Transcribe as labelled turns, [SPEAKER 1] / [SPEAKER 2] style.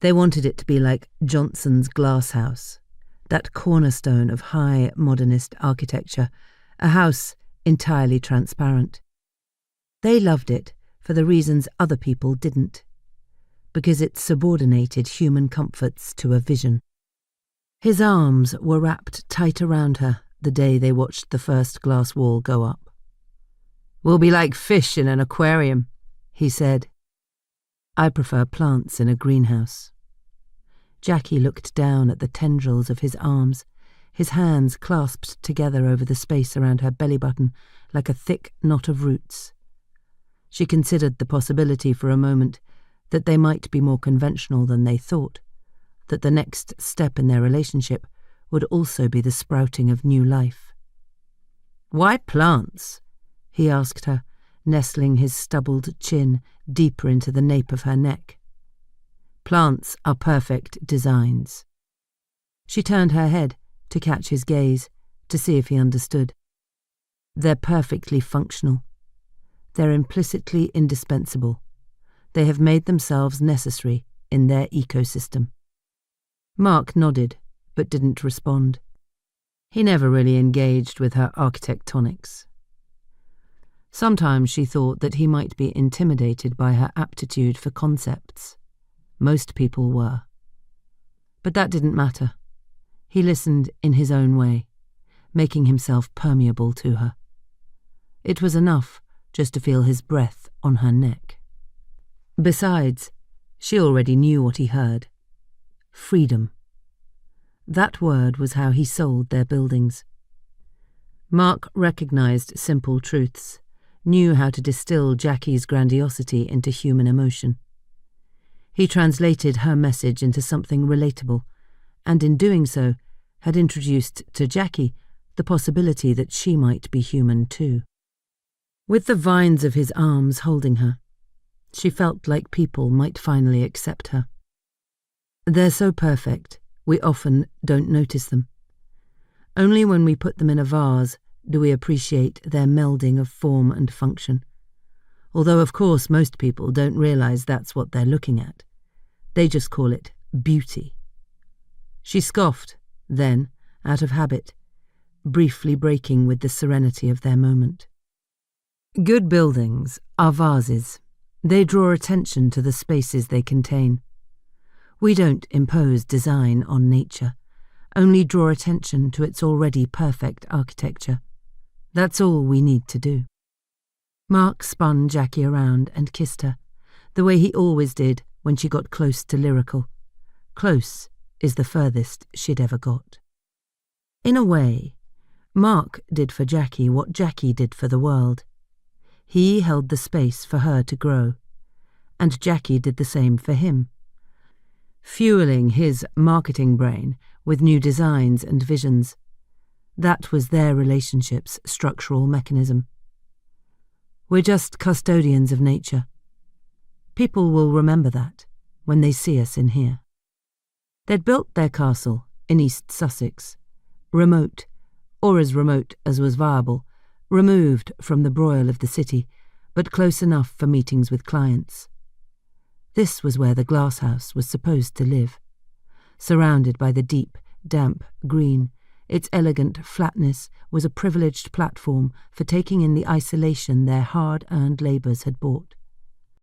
[SPEAKER 1] They wanted it to be like Johnson's glass house, that cornerstone of high modernist architecture, a house entirely transparent. They loved it for the reasons other people didn't, because it subordinated human comforts to a vision. His arms were wrapped tight around her the day they watched the first glass wall go up. "We'll be like fish in an aquarium," he said. "I prefer plants in a greenhouse." Jacky looked down at the tendrils of his arms, his hands clasped together over the space around her belly button like a thick knot of roots. She considered the possibility for a moment that they might be more conventional than they thought, that the next step in their relationship would also be the sprouting of new life. "Why plants?" he asked her, nestling his stubbled chin deeper into the nape of her neck. "Plants are perfect designs." She turned her head to catch his gaze, to see if he understood. "They're perfectly functional. They're implicitly indispensable. They have made themselves necessary in their ecosystem." Mark nodded, but didn't respond. He never really engaged with her architectonics. Sometimes she thought that he might be intimidated by her aptitude for concepts. Most people were. But that didn't matter. He listened in his own way, making himself permeable to her. It was enough just to feel his breath on her neck. Besides, she already knew what he heard. Freedom. That word was how he sold their buildings. Mark recognized simple truths, knew how to distill Jacky's grandiosity into human emotion. He translated her message into something relatable, and in doing so, had introduced to Jacky the possibility that she might be human too. With the vines of his arms holding her, she felt like people might finally accept her. They're so perfect, we often don't notice them. Only when we put them in a vase do we appreciate their melding of form and function. Although, of course, most people don't realize that's what they're looking at. They just call it beauty. She scoffed, then, out of habit, briefly breaking with the serenity of their moment. Good buildings are vases. They draw attention to the spaces they contain. We don't impose design on nature, only draw attention to its already perfect architecture. That's all we need to do. Mark spun Jacky around and kissed her, the way he always did when she got close to lyrical. Close is the furthest she'd ever got. In a way, Mark did for Jacky what Jacky did for the world. He held the space for her to grow, and Jacky did the same for him, fueling his marketing brain with new designs and visions. That was their relationship's structural mechanism. We're just custodians of nature. People will remember that when they see us in here. They'd built their castle in East Sussex, remote, or as remote as was viable, removed from the broil of the city, but close enough for meetings with clients. This was where the glasshouse was supposed to live, surrounded by the deep, damp green. Its elegant flatness was a privileged platform for taking in the isolation their hard-earned labours had bought.